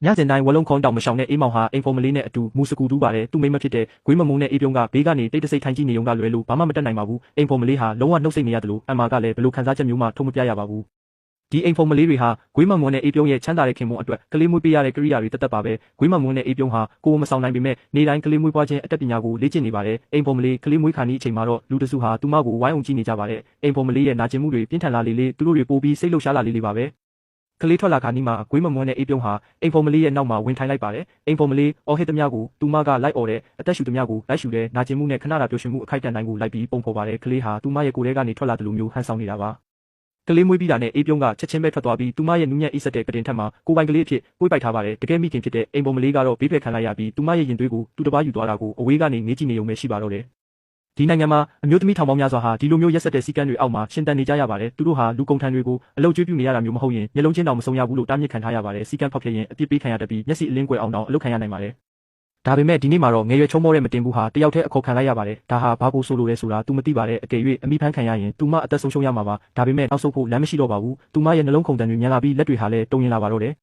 ညစဉ်တိုင်းဝလုံးခေါင်းတောင်မရှောင်တဲ့အေးမောင်ဟာအိမ်ဖော်မလေးနဲ့အတူမူစကူတူးပါတယ်သူ့မိမဖြစ်တဲ့ဂွေးမမုံနဲ့အေးပြုံးကဘေးကနေတိတ်တဆိတ်ထိုင်ကြည့်နေုံကလွယ်လို့ဘာမှမတတ်နိုင်ပါဘူးအိမ်ဖော်မလေးဟာလုံးဝနှုတ်ဆိတ်နေရတယ်လို့အမကလည်းဘယ်လိုခံစားချက်မျိုးမှထုတ်မပြရပါဘူးဒီအိမ်ဖော်မလေးတွေဟာဂွေးမမုံနဲ့အေးပြုံးရဲ့ချမ်းသာတဲ့ခင်မွန်းအတွက်ကလေးမွေးပေးရတဲ့ကိရိယာတွေတသက်ပါပဲဂွေးမမုံနဲ့အေးပြုံးဟာကိုယ်မဆောင်နိုင်ပေမဲ့နေတိုင်းကလေးမွေးပွားခြင်းအတတ်ပညာကိုလေ့ကျင့်နေပါတယ်အိမ်ဖော်မလေးကလေးမွေးခါနီးအချိန်မှာတော့လူတစုဟာသူမကိုဝိုင်းအောင်ကြည့်နေကြပါတယ်အိမ်ဖော်မလေးရဲ့နာကျင်မှုတွေပြင်းထန်လာလေလေသူတို့တွေပိုပြီးစိတ်လှုပ်ရှားလာလေလေပါပဲကလေးထွက်လာခါနီးမှာဂွေးမမုံနဲ့အေးပြုံးဟာအိမ်ဖော်မလေးရဲ့နောက်မှာဝင်ထိုင်လိုက်ပါတယ်အိမ်ဖော်မလေးအော်ဟစ်သမျှကိုသူမကလိုက်အော်တဲ့အသက်ရှူသမျှကိုလိုက်ရှူတဲ့နာကျင်မှုနဲ့ခဏတာပျော်ရွှင်မှုအခိုက်အတန့်တိုင်းကိုလိုက်ပြီးပုံဖော်ပါတယ်ကလေးဟာသူမရဲ့ကိုယ်ထဲကနေထွက်လာတယ်လို့မျိုးဟန်ဆောင်နေတာပါကလေးမွေးပြီးတာနဲ့အေးပြုံးကချက်ချင်းပဲထွက်သွားပြီးသူမရဲ့နူးညံ့အေးဆက်တဲ့ကတင်ထက်မှာကိုပိုင်ကလေးအဖြစ်ကိုယ်ပိုက်ထားပါတယ်တကယ်မိခင်ဖြစ်တဲ့အိမ်ဖော်မလေးကတော့ဘေးဖယ်ခံလိုက်ရပြီးသူမရဲ့ရင်သွေးကိုသူတပားယူသွားတာကိုအဝေးကနေငေးကြည့်နေုံပဲရှိပါတော့တယ်ဒီနိုင်ငံမှာအမျိုးသမီးထောင်ပေါင်းများစွာဟာဒီလိုမျိုးရက်စက်တဲ့စီကံတွေအောက်မှာရှင်တန်နေကြရပါတယ်သူတို့ဟာလူကုန်ထံတွေကိုအလုပ်ကျွေးပြုနေရတာမျိုးမဟုတ်ရင်မျက်လုံးချင်းတောင်မဆုံရဘူးလို့တားမြစ်ခံထားရပါတယ်စီကံဖောက်ဖျက်ရင်အပြစ်ပေးခံရတတ်ပြီးမျက်စိအလင်းကွယ်အောင်တောင်အလုပ်ခံရနိုင်ပါတယ်ဒါပေမဲ့ဒီနေ့မှာတော့ငယ်ရွယ်ချုံးမောတဲ့မတင်ဘူးဟာတယောက်တည်းအခေါ်ခံလိုက်ရပါတယ်ဒါဟာဘာကိုဆိုလိုလဲဆိုတာ तू မသိပါနဲ့အကယ်၍အမိဖမ်းခံရရင် तू မအသက်ဆုံးရှုံးရမှာပါဒါပေမဲ့နောက်ဆုတ်ဖို့လမ်းမရှိတော့ပါဘူး तू မရဲ့နှလုံးခုန်တန်တွေမြန်လာပြီးလက်တွေဟာလည်းတုံရင်လာပါတော့တယ်